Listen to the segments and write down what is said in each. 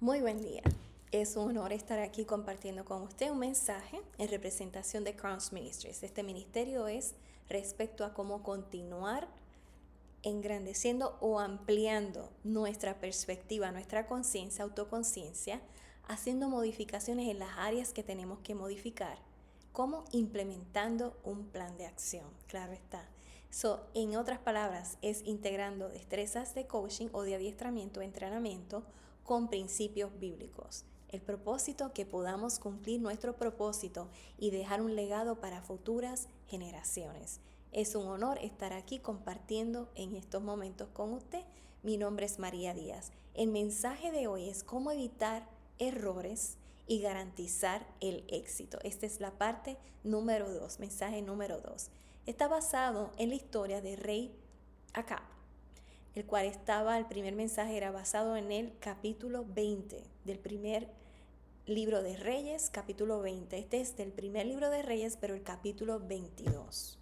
Muy buen día. Es un honor estar aquí compartiendo con usted un mensaje en representación de Crowns Ministries. Este ministerio es respecto a cómo continuar engrandeciendo o ampliando nuestra perspectiva, nuestra conciencia, autoconciencia, haciendo modificaciones en las áreas que tenemos que modificar, como implementando un plan de acción, claro está. En otras palabras, es integrando destrezas de coaching o de adiestramiento, entrenamiento con principios bíblicos. El propósito, que podamos cumplir nuestro propósito y dejar un legado para futuras generaciones. Es un honor estar aquí compartiendo en estos momentos con usted. Mi nombre es María Díaz. El mensaje de hoy es cómo evitar errores y garantizar el éxito. Esta es la parte número 2, mensaje número 2. Está basado en la historia de rey Acab, el cual el primer mensaje era basado en el capítulo 20 del primer libro de Reyes, capítulo 20. Este es del primer libro de Reyes, pero el capítulo 22.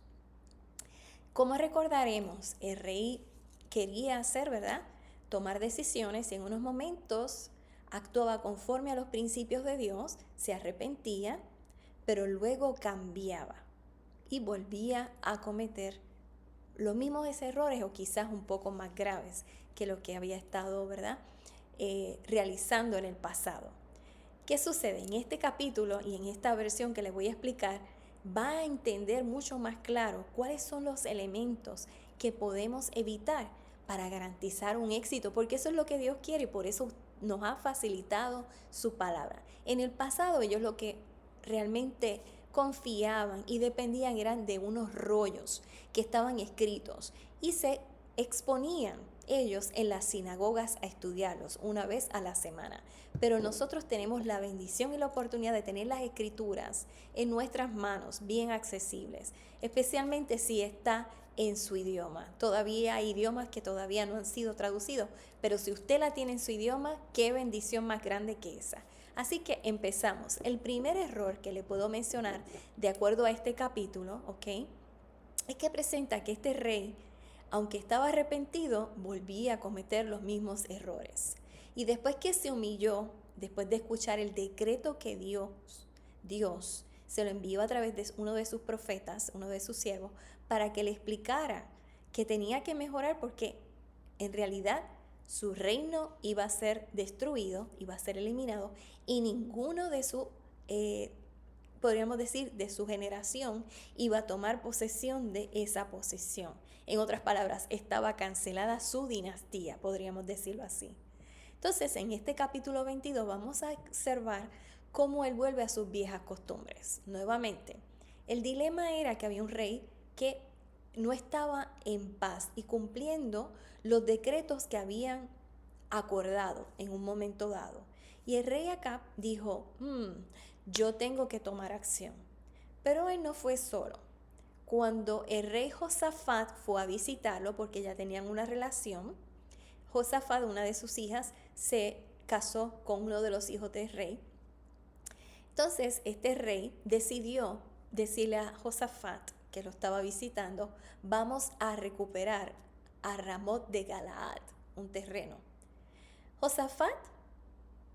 Como recordaremos, el rey quería hacer, ¿verdad?, tomar decisiones y en unos momentos actuaba conforme a los principios de Dios, se arrepentía, pero luego cambiaba y volvía a cometer los mismos errores o quizás un poco más graves que lo que había estado, ¿verdad?, realizando en el pasado. ¿Qué sucede? En este capítulo y en esta versión que les voy a explicar, va a entender mucho más claro cuáles son los elementos que podemos evitar para garantizar un éxito, porque eso es lo que Dios quiere y por eso nos ha facilitado su palabra. En el pasado ellos lo que realmente confiaban y dependían eran de unos rollos que estaban escritos y se exponían ellos en las sinagogas a estudiarlos una vez a la semana. Pero nosotros tenemos la bendición y la oportunidad de tener las escrituras en nuestras manos, bien accesibles, especialmente si está en su idioma. Todavía hay idiomas que todavía no han sido traducidos, pero si usted la tiene en su idioma, qué bendición más grande que esa. Así que empezamos. El primer error que le puedo mencionar, de acuerdo a este capítulo, ¿ok?, es que presenta que este rey, aunque estaba arrepentido, volvía a cometer los mismos errores. Y después que se humilló, después de escuchar el decreto que Dios se lo envió a través de uno de sus profetas, uno de sus siervos, para que le explicara que tenía que mejorar porque en realidad su reino iba a ser destruido, iba a ser eliminado y ninguno de su podríamos decir, de su generación, iba a tomar posesión de esa posición. En otras palabras, estaba cancelada su dinastía, podríamos decirlo así. Entonces, en este capítulo 22 vamos a observar cómo él vuelve a sus viejas costumbres. Nuevamente, el dilema era que había un rey que no estaba en paz y cumpliendo los decretos que habían acordado en un momento dado. Y el rey Acab dijo, yo tengo que tomar acción. Pero él no fue solo. Cuando el rey Josafat fue a visitarlo, porque ya tenían una relación, Josafat, una de sus hijas, se casó con uno de los hijos del rey. Entonces este rey decidió decirle a Josafat, que lo estaba visitando, vamos a recuperar a Ramot de Galaad, un terreno. Josafat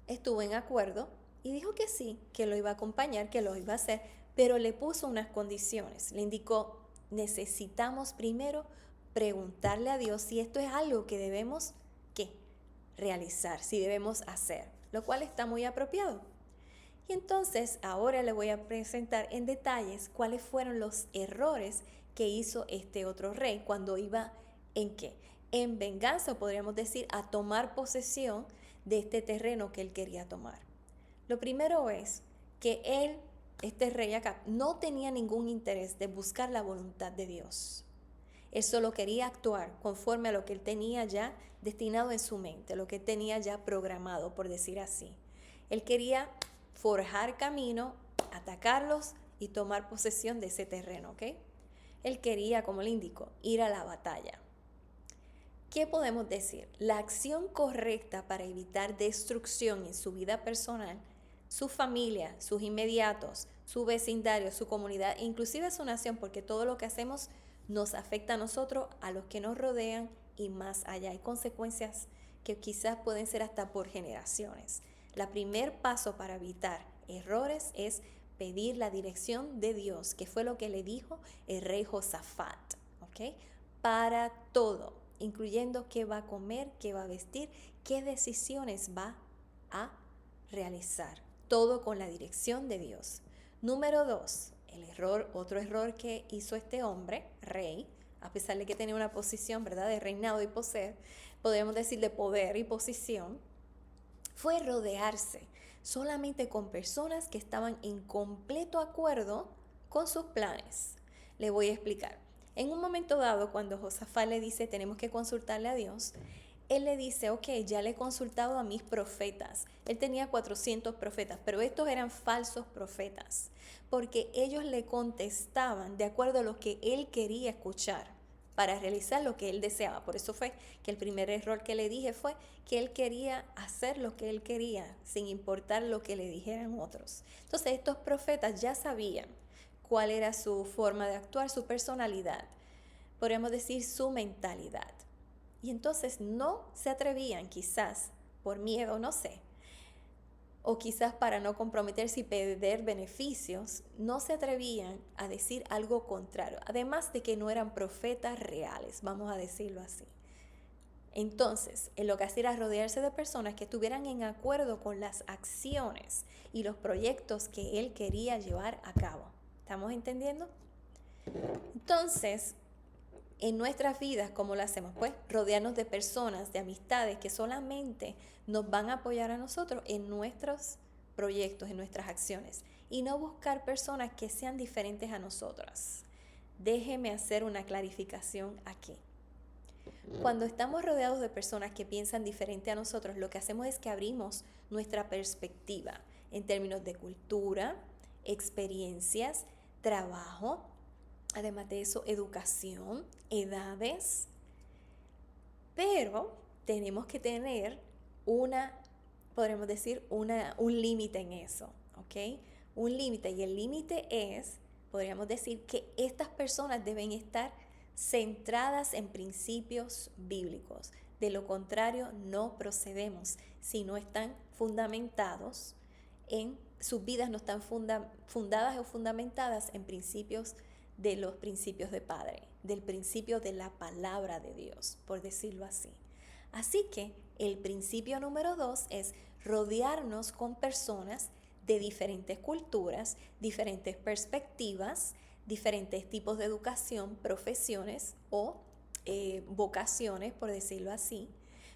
estuvo en acuerdo y dijo que sí, que lo iba a acompañar, que lo iba a hacer, pero le puso unas condiciones. Le indicó, necesitamos primero preguntarle a Dios si esto es algo que debemos realizar, si debemos hacer, lo cual está muy apropiado. Y entonces ahora le voy a presentar en detalles cuáles fueron los errores que hizo este otro rey cuando iba en qué, en venganza, podríamos decir, a tomar posesión de este terreno que él quería tomar. Lo primero es que este rey acá, no tenía ningún interés de buscar la voluntad de Dios. Él solo quería actuar conforme a lo que él tenía ya destinado en su mente, lo que él tenía ya programado, por decir así. Él quería forjar camino, atacarlos y tomar posesión de ese terreno, ¿ok? Él quería, como le indico, ir a la batalla. ¿Qué podemos decir? La acción correcta para evitar destrucción en su vida personal, su familia, sus inmediatos, su vecindario, su comunidad, inclusive su nación, porque todo lo que hacemos nos afecta a nosotros, a los que nos rodean y más allá. Hay consecuencias que quizás pueden ser hasta por generaciones. La primer paso para evitar errores es pedir la dirección de Dios, que fue lo que le dijo el rey Josafat, ¿ok? Para todo, incluyendo qué va a comer, qué va a vestir, qué decisiones va a realizar. Todo con la dirección de Dios. Número 2, otro error que hizo este hombre, rey, a pesar de que tenía una posición, ¿verdad?, de reinado y poder, podríamos decir de poder y posición, fue rodearse solamente con personas que estaban en completo acuerdo con sus planes. Le voy a explicar. En un momento dado, cuando Josafat le dice tenemos que consultarle a Dios, él le dice, ok, ya le he consultado a mis profetas. Él tenía 400 profetas, pero estos eran falsos profetas, porque ellos le contestaban de acuerdo a lo que él quería escuchar para realizar lo que él deseaba. Por eso fue que el primer error que le dije fue que él quería hacer lo que él quería, sin importar lo que le dijeran otros. Entonces estos profetas ya sabían cuál era su forma de actuar, su personalidad, podríamos decir su mentalidad. Y entonces no se atrevían, quizás por miedo, no sé, o quizás para no comprometerse y perder beneficios, no se atrevían a decir algo contrario, además de que no eran profetas reales, vamos a decirlo así. Entonces, en lo que hacía era rodearse de personas que estuvieran en acuerdo con las acciones y los proyectos que él quería llevar a cabo. ¿Estamos entendiendo? Entonces, en nuestras vidas, ¿cómo lo hacemos? Pues rodearnos de personas, de amistades que solamente nos van a apoyar a nosotros en nuestros proyectos, en nuestras acciones, y no buscar personas que sean diferentes a nosotras. Déjeme hacer una clarificación aquí. Cuando estamos rodeados de personas que piensan diferente a nosotros, lo que hacemos es que abrimos nuestra perspectiva en términos de cultura, experiencias, trabajo, además de eso, educación, edades, pero tenemos que tener podremos decir, un límite en eso, ¿ok? Un límite, y el límite es, podríamos decir, que estas personas deben estar centradas en principios bíblicos. De lo contrario, no procedemos si no están fundamentados sus vidas no están fundadas o fundamentadas en principios de los principios de Padre, del principio de la palabra de Dios, por decirlo así. Así que el principio número 2 es rodearnos con personas de diferentes culturas, diferentes perspectivas, diferentes tipos de educación, profesiones o vocaciones, por decirlo así,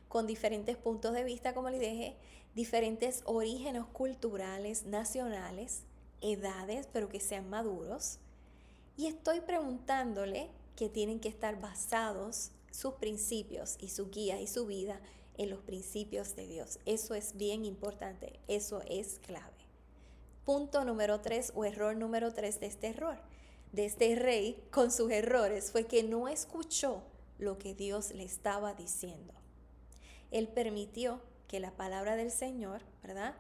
con diferentes puntos de vista, como les dije, diferentes orígenes culturales, nacionales, edades, pero que sean maduros. Y estoy preguntándole que tienen que estar basados sus principios y su guía y su vida en los principios de Dios. Eso es bien importante, eso es clave. Punto número 3 o error número 3 de este rey con sus errores fue que no escuchó lo que Dios le estaba diciendo. Él permitió que la palabra del Señor, ¿verdad?,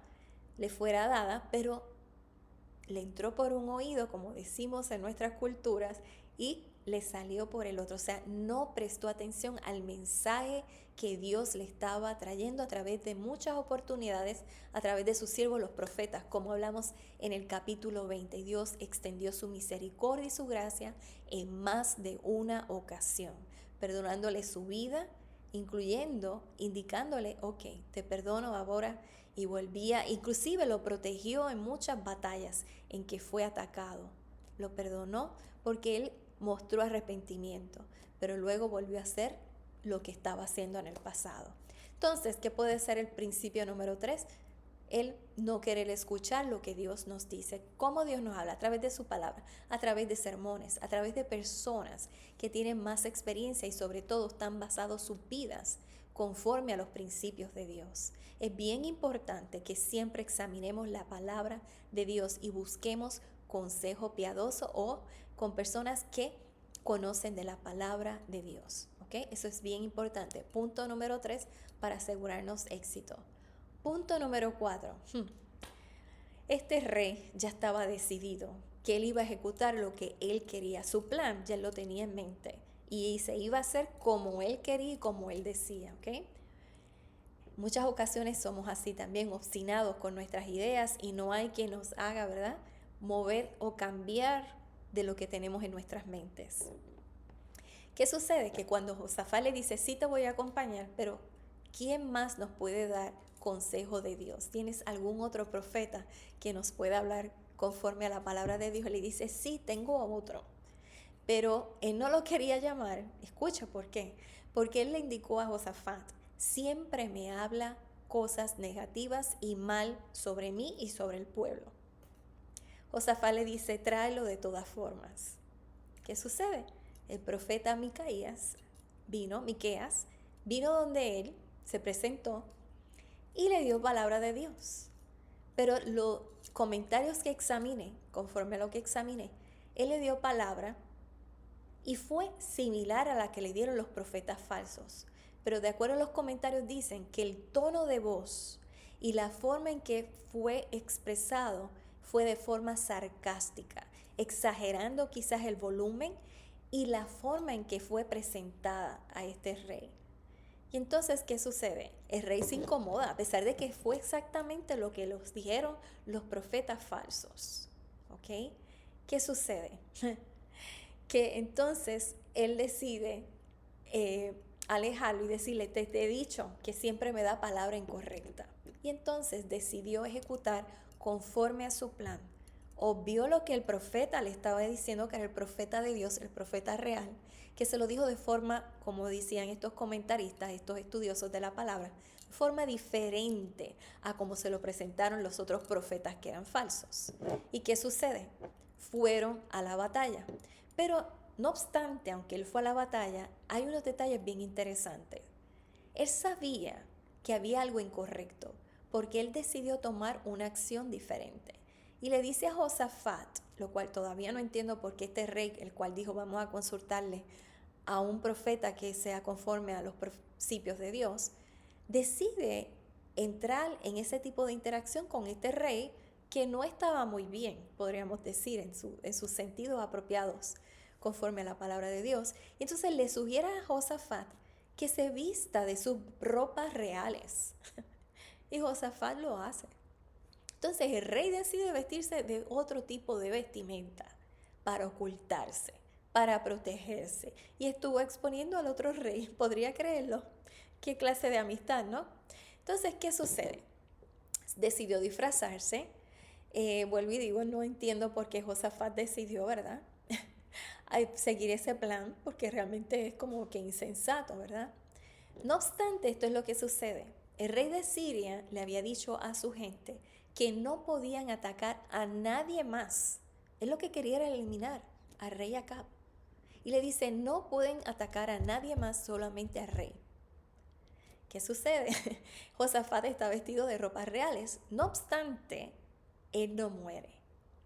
le fuera dada, pero le entró por un oído, como decimos en nuestras culturas, y le salió por el otro. O sea, no prestó atención al mensaje que Dios le estaba trayendo a través de muchas oportunidades, a través de sus siervos los profetas, como hablamos en el capítulo 20. Dios extendió su misericordia y su gracia en más de una ocasión, perdonándole su vida, indicándole, ok, te perdono ahora, y volvía, inclusive lo protegió en muchas batallas en que fue atacado. Lo perdonó porque él mostró arrepentimiento, pero luego volvió a hacer lo que estaba haciendo en el pasado. Entonces, ¿qué puede ser el principio número 3? El no querer escuchar lo que Dios nos dice. ¿Cómo Dios nos habla? A través de su palabra, a través de sermones, a través de personas que tienen más experiencia y sobre todo están basados sus vidas conforme a los principios de Dios. Es bien importante que siempre examinemos la palabra de Dios y busquemos consejo piadoso o con personas que conocen de la palabra de Dios. ¿Ok? Eso es bien importante. Punto número 3 para asegurarnos éxito. Punto número 4. Este rey ya estaba decidido que él iba a ejecutar lo que él quería. Su plan ya lo tenía en mente y se iba a hacer como él quería y como él decía. ¿Ok? muchas ocasiones somos así también, obstinados con nuestras ideas y no hay quien nos haga, ¿verdad?, mover o cambiar de lo que tenemos en nuestras mentes. ¿Qué sucede? Que cuando Josafat le dice, sí te voy a acompañar, pero ¿quién más nos puede dar consejo de Dios? ¿Tienes algún otro profeta que nos pueda hablar conforme a la palabra de Dios? Él le dice, sí, tengo otro. Pero él no lo quería llamar. Escucha por qué. Porque él le indicó a Josafat, siempre me habla cosas negativas y mal sobre mí y sobre el pueblo. Josafat le dice, tráelo de todas formas. ¿Qué sucede? El profeta Miqueas vino donde él, se presentó y le dio palabra de Dios. Pero los comentarios que examiné, conforme a lo que examiné, él le dio palabra y fue similar a la que le dieron los profetas falsos. Pero de acuerdo a los comentarios dicen que el tono de voz y la forma en que fue expresado fue de forma sarcástica, exagerando quizás el volumen y la forma en que fue presentada a este rey. Y entonces, ¿qué sucede? El rey se incomoda, a pesar de que fue exactamente lo que los dijeron los profetas falsos. ¿Ok? ¿Qué sucede? Que entonces él decide alejarlo y decirle, te he dicho que siempre me da palabra incorrecta. Y entonces decidió ejecutar conforme a su plan. Obvió lo que el profeta le estaba diciendo, que era el profeta de Dios, el profeta real, que se lo dijo de forma, como decían estos comentaristas, estos estudiosos de la palabra, de forma diferente a como se lo presentaron los otros profetas que eran falsos. ¿Y qué sucede? Fueron a la batalla. Pero no obstante, aunque él fue a la batalla, hay unos detalles bien interesantes. Él sabía que había algo incorrecto porque él decidió tomar una acción diferente. Y le dice a Josafat, lo cual todavía no entiendo por qué este rey, el cual dijo vamos a consultarle a un profeta que sea conforme a los principios de Dios, decide entrar en ese tipo de interacción con este rey que no estaba muy bien, podríamos decir, en sus sentidos apropiados, conforme a la palabra de Dios. Y entonces le sugiere a Josafat que se vista de sus ropas reales. Y Josafat lo hace. Entonces el rey decide vestirse de otro tipo de vestimenta para ocultarse, para protegerse. Y estuvo exponiendo al otro rey, podría creerlo. Qué clase de amistad, ¿no? Entonces, ¿qué sucede? Decidió disfrazarse. Vuelvo y digo, no entiendo por qué Josafat decidió, ¿verdad?, seguir ese plan, porque realmente es como que insensato, ¿verdad? No obstante, esto es lo que sucede. El rey de Siria le había dicho a su gente que no podían atacar a nadie más. Él lo que quería era eliminar al rey Acab. Y le dice, no pueden atacar a nadie más, solamente al rey. ¿Qué sucede? Josafat está vestido de ropas reales. No obstante, él no muere.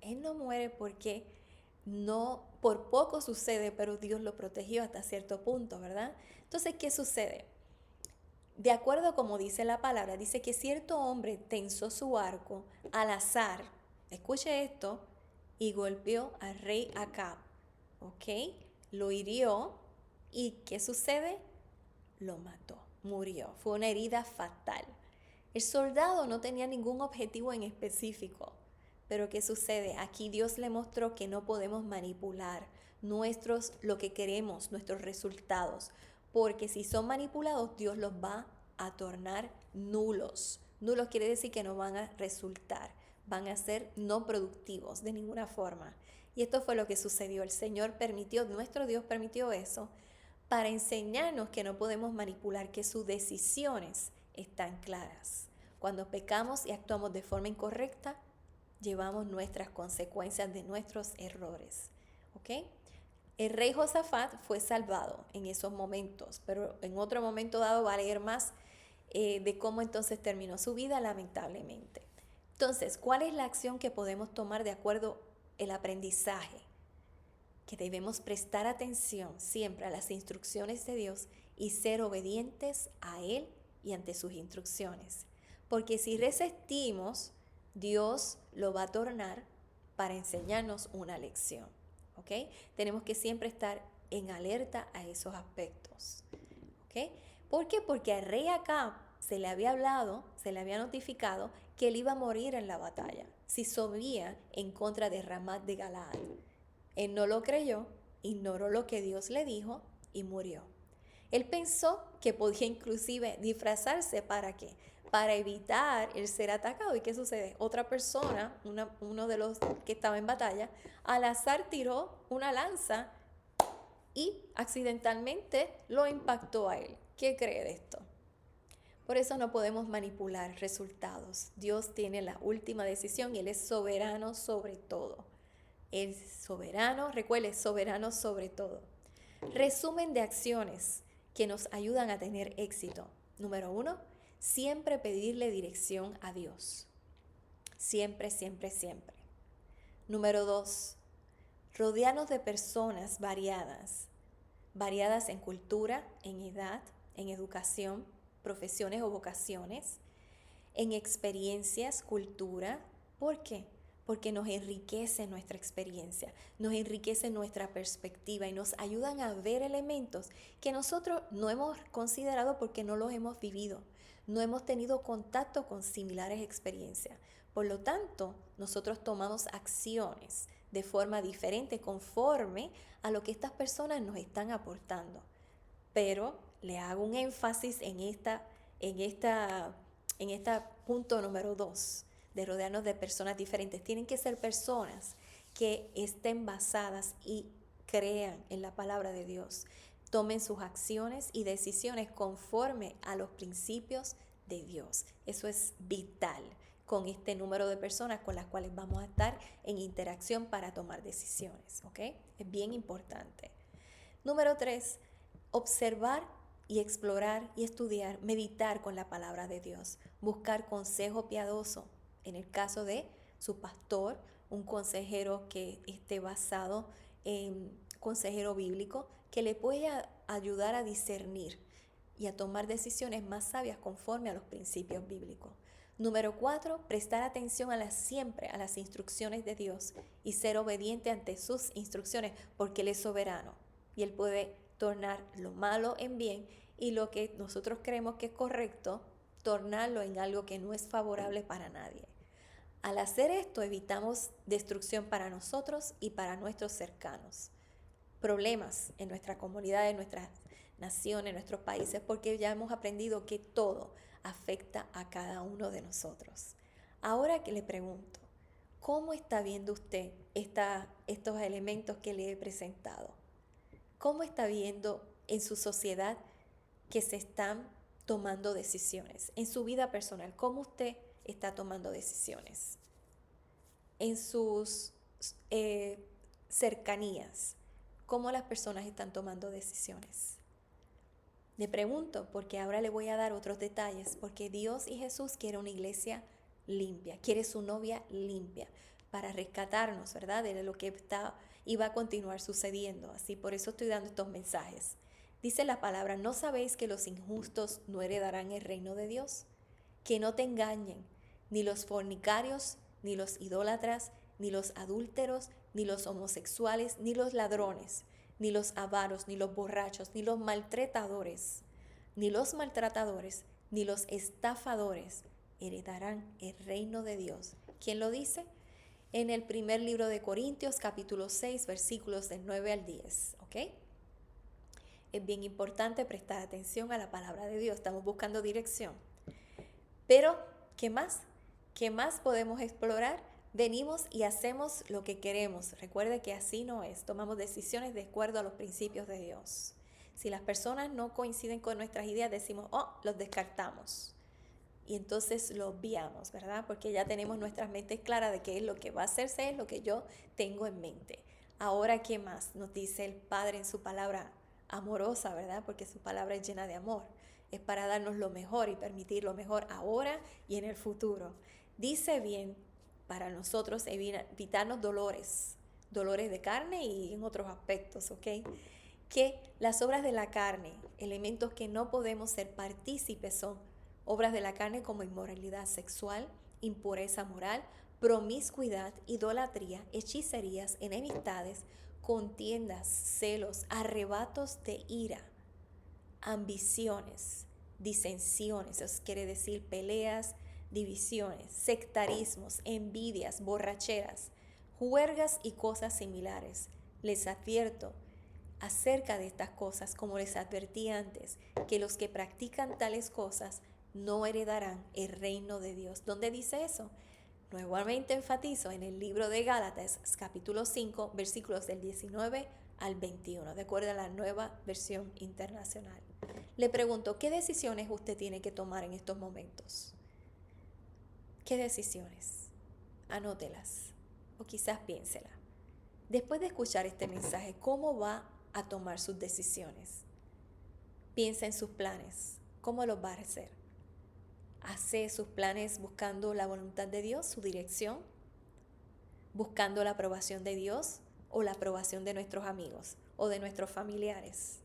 Él no muere porque no, por poco sucede, pero Dios lo protegió hasta cierto punto, ¿verdad? Entonces, ¿qué sucede? De acuerdo a como dice la palabra, dice que cierto hombre tensó su arco al azar, escuche esto, y golpeó al rey Acab, ¿ok? Lo hirió y ¿qué sucede? Lo mató, murió, fue una herida fatal. El soldado no tenía ningún objetivo en específico, pero ¿qué sucede? Aquí Dios le mostró que no podemos manipular lo que queremos, nuestros resultados, porque si son manipulados, Dios los va a tornar nulos. Nulos quiere decir que no van a resultar, van a ser no productivos de ninguna forma. Y esto fue lo que sucedió. El Señor permitió, nuestro Dios permitió eso para enseñarnos que no podemos manipular, que sus decisiones están claras. Cuando pecamos y actuamos de forma incorrecta, llevamos nuestras consecuencias de nuestros errores. ¿Ok? El rey Josafat fue salvado en esos momentos, pero en otro momento dado va a leer más de cómo entonces terminó su vida, lamentablemente. Entonces, ¿cuál es la acción que podemos tomar de acuerdo al aprendizaje? Que debemos prestar atención siempre a las instrucciones de Dios y ser obedientes a Él y ante sus instrucciones. Porque si resistimos, Dios lo va a tornar para enseñarnos una lección. ¿Ok? Tenemos que siempre estar en alerta a esos aspectos. ¿Ok? ¿Por qué? Porque al rey Acab se le había hablado, se le había notificado que él iba a morir en la batalla si subía en contra de Ramat de Galaad. Él no lo creyó, ignoró lo que Dios le dijo y murió. Él pensó que podía inclusive disfrazarse, ¿para qué? Para evitar el ser atacado. ¿Y qué sucede? Otra persona, uno de los que estaba en batalla, al azar tiró una lanza y accidentalmente lo impactó a él. ¿Qué cree de esto? Por eso no podemos manipular resultados. Dios tiene la última decisión y Él es soberano sobre todo. Él es soberano, recuerde, soberano sobre todo. Resumen de acciones que nos ayudan a tener éxito. Número 1, siempre pedirle dirección a Dios. Siempre, siempre, siempre. Número 2, rodearnos de personas variadas en cultura, en edad, en educación, profesiones o vocaciones, en experiencias, cultura. ¿Por qué? Porque nos enriquece nuestra experiencia, nos enriquece nuestra perspectiva y nos ayudan a ver elementos que nosotros no hemos considerado porque no los hemos vivido, no hemos tenido contacto con similares experiencias. Por lo tanto, nosotros tomamos acciones de forma diferente conforme a lo que estas personas nos están aportando. Pero le hago un énfasis en esta punto número 2, de rodearnos de personas diferentes. Tienen que ser personas que estén basadas y crean en la palabra de Dios. Tomen sus acciones y decisiones conforme a los principios de Dios. Eso es vital con este número de personas con las cuales vamos a estar en interacción para tomar decisiones, ¿ok? Es bien importante. Número 3, observar y explorar y estudiar, meditar con la palabra de Dios, buscar consejo piadoso. En el caso de su pastor, un consejero que esté basado en consejero bíblico, que le pueda ayudar a discernir y a tomar decisiones más sabias conforme a los principios bíblicos. Número 4, prestar atención siempre a las instrucciones de Dios y ser obediente ante sus instrucciones, porque Él es soberano y Él puede tornar lo malo en bien y lo que nosotros creemos que es correcto, tornarlo en algo que no es favorable para nadie. Al hacer esto, evitamos destrucción para nosotros y para nuestros cercanos, problemas en nuestra comunidad, en nuestras naciones, en nuestros países, porque ya hemos aprendido que todo afecta a cada uno de nosotros. Ahora que le pregunto, ¿cómo está viendo usted estos elementos que le he presentado? ¿Cómo está viendo en su sociedad que se están tomando decisiones? En su vida personal, ¿cómo usted está tomando decisiones? En sus cercanías, ¿cómo las personas están tomando decisiones? Le pregunto porque ahora le voy a dar otros detalles, porque Dios y Jesús quiere una iglesia limpia, quiere su novia limpia para rescatarnos, ¿verdad? De lo que iba a continuar sucediendo. Así, por eso estoy dando estos mensajes. Dice la palabra, ¿no sabéis que los injustos no heredarán el reino de Dios? Que no te engañen, ni los fornicarios, ni los idólatras, ni los adúlteros, ni los homosexuales, ni los ladrones, ni los avaros, ni los borrachos, ni los maltratadores, ni los estafadores heredarán el reino de Dios. ¿Quién lo dice? En el primer libro de Corintios, capítulo 6, versículos del 9 al 10, ¿ok? Es bien importante prestar atención a la palabra de Dios. Estamos buscando dirección. Pero, ¿qué más? ¿Qué más podemos explorar? Venimos y hacemos lo que queremos. Recuerde que así no es. Tomamos decisiones de acuerdo a los principios de Dios. Si las personas no coinciden con nuestras ideas, decimos, los descartamos. Y entonces lo obviamos, ¿verdad? Porque ya tenemos nuestras mentes claras de qué es lo que va a hacerse, es lo que yo tengo en mente. Ahora, ¿qué más? Nos dice el Padre en su palabra amorosa, ¿verdad? Porque su palabra es llena de amor. Es para darnos lo mejor y permitir lo mejor ahora y en el futuro. Dice bien para nosotros evitarnos dolores de carne y en otros aspectos, ¿ok? Que las obras de la carne, elementos que no podemos ser partícipes, son obras de la carne como inmoralidad sexual, impureza moral, promiscuidad, idolatría, hechicerías, enemistades, contiendas, celos, arrebatos de ira, ambiciones, disensiones, eso quiere decir peleas, divisiones, sectarismos, envidias, borracheras, juergas y cosas similares. Les advierto acerca de estas cosas, como les advertí antes, que los que practican tales cosas no heredarán el reino de Dios. ¿Dónde dice eso? Nuevamente enfatizo en el libro de Gálatas, capítulo 5, versículos del 19 al 21, de acuerdo a la Nueva Versión Internacional. Le pregunto, ¿qué decisiones usted tiene que tomar en estos momentos? ¿Qué decisiones? Anótelas o quizás piénsela. Después de escuchar este mensaje, ¿cómo va a tomar sus decisiones? Piensa en sus planes. ¿Cómo los va a hacer? ¿Hace sus planes buscando la voluntad de Dios, su dirección? ¿Buscando la aprobación de Dios o la aprobación de nuestros amigos o de nuestros familiares?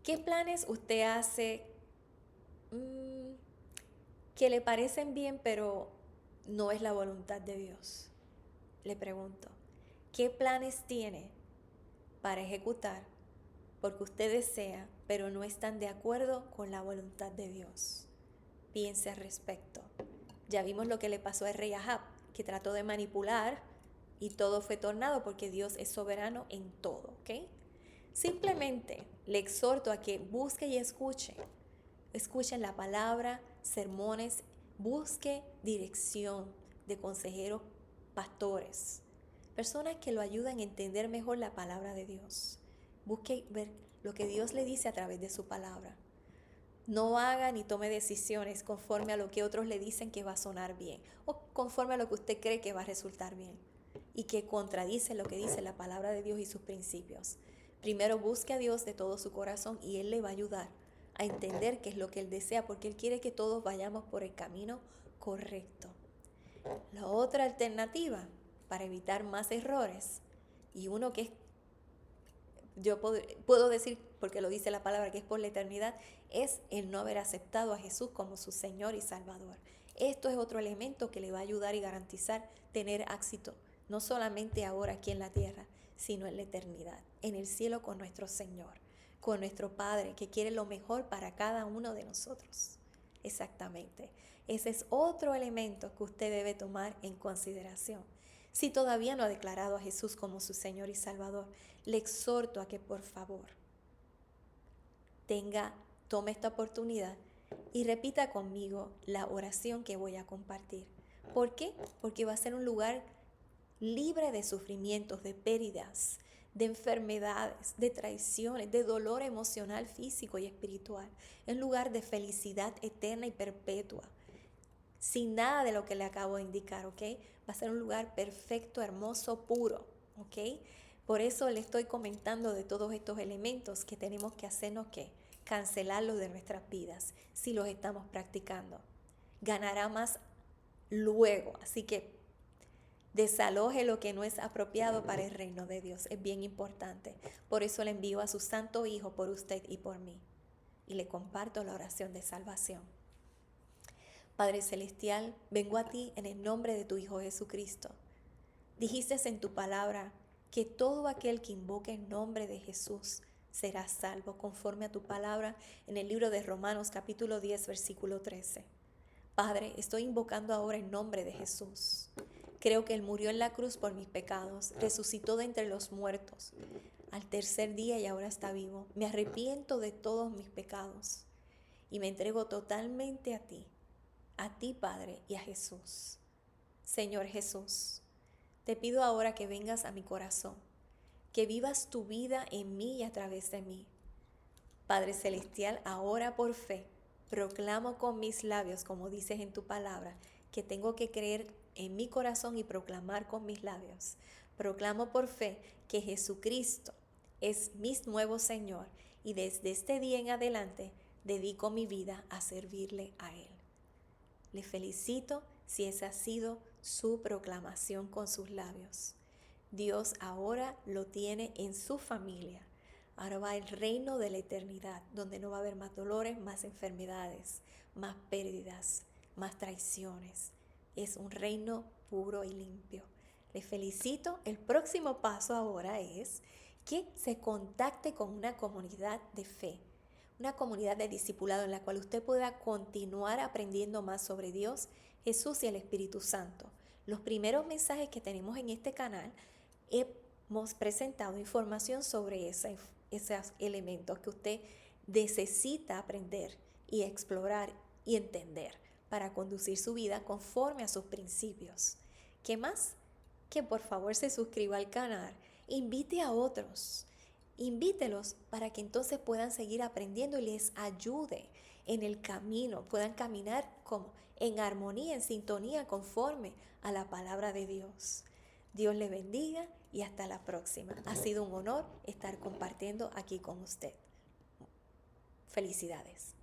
¿Qué planes usted hace que le parecen bien pero no es la voluntad de Dios? Le pregunto, ¿qué planes tiene para ejecutar porque usted desea pero no están de acuerdo con la voluntad de Dios? Piense al respecto. Ya vimos lo que le pasó al rey Ahab, que trató de manipular y todo fue tornado porque Dios es soberano en todo, ¿ok? Simplemente le exhorto a que busque y escuche. Escuchen la palabra, sermones, busque dirección de consejeros, pastores, personas que lo ayudan a entender mejor la palabra de Dios. Busque ver lo que Dios le dice a través de su palabra. No haga ni tome decisiones conforme a lo que otros le dicen que va a sonar bien o conforme a lo que usted cree que va a resultar bien y que contradice lo que dice la palabra de Dios y sus principios. Primero busque a Dios de todo su corazón y Él le va a ayudar a entender qué es lo que Él desea, porque Él quiere que todos vayamos por el camino correcto. La otra alternativa para evitar más errores, y uno que es, yo puedo decir, porque lo dice la palabra, que es por la eternidad, es el no haber aceptado a Jesús como su Señor y Salvador. Esto es otro elemento que le va a ayudar y garantizar tener éxito, no solamente ahora aquí en la tierra, sino en la eternidad, en el cielo con nuestro Señor, con nuestro Padre, que quiere lo mejor para cada uno de nosotros. Exactamente. Ese es otro elemento que usted debe tomar en consideración. Si todavía no ha declarado a Jesús como su Señor y Salvador, le exhorto a que por favor tome esta oportunidad y repita conmigo la oración que voy a compartir. ¿Por qué? Porque va a ser un lugar libre de sufrimientos, de pérdidas, de enfermedades, de traiciones, de dolor emocional, físico y espiritual. Es un lugar de felicidad eterna y perpetua, sin nada de lo que le acabo de indicar, ¿ok? Va a ser un lugar perfecto, hermoso, puro, ¿ok? Por eso le estoy comentando de todos estos elementos que tenemos que hacernos, ¿qué? Cancelarlos de nuestras vidas si los estamos practicando. Ganará más luego, así que desaloje lo que no es apropiado para el reino de Dios. Es bien importante. Por eso le envío a su Santo Hijo por usted y por mí. Y le comparto la oración de salvación. Padre Celestial, vengo a ti en el nombre de tu Hijo Jesucristo. Dijiste en tu palabra que todo aquel que invoque el nombre de Jesús será salvo, conforme a tu palabra en el libro de Romanos capítulo 10, versículo 13. Padre, estoy invocando ahora el nombre de Jesús. Creo que Él murió en la cruz por mis pecados, resucitó de entre los muertos al tercer día y ahora está vivo. Me arrepiento de todos mis pecados y me entrego totalmente a ti, Padre, y a Jesús. Señor Jesús, te pido ahora que vengas a mi corazón, que vivas tu vida en mí y a través de mí. Padre Celestial, ahora por fe, proclamo con mis labios, como dices en tu palabra, que tengo que creer en mi corazón y proclamar con mis labios. Proclamo por fe que Jesucristo es mi nuevo Señor y desde este día en adelante dedico mi vida a servirle a Él. Le felicito si esa ha sido su proclamación con sus labios. Dios ahora lo tiene en su familia. Ahora va el reino de la eternidad, donde no va a haber más dolores, más enfermedades, más pérdidas, más traiciones. Es un reino puro y limpio. Le felicito. El próximo paso ahora es que se contacte con una comunidad de fe. una comunidad de discipulado en la cual usted pueda continuar aprendiendo más sobre Dios, Jesús y el Espíritu Santo. Los primeros mensajes que tenemos en este canal hemos presentado información sobre esos elementos que usted necesita aprender y explorar y entender para conducir su vida conforme a sus principios. ¿Qué más? Que por favor se suscriba al canal, invite a otros, invítelos para que entonces puedan seguir aprendiendo y les ayude en el camino, puedan caminar en armonía, en sintonía, conforme a la palabra de Dios. Dios les bendiga y hasta la próxima. Ha sido un honor estar compartiendo aquí con usted. Felicidades.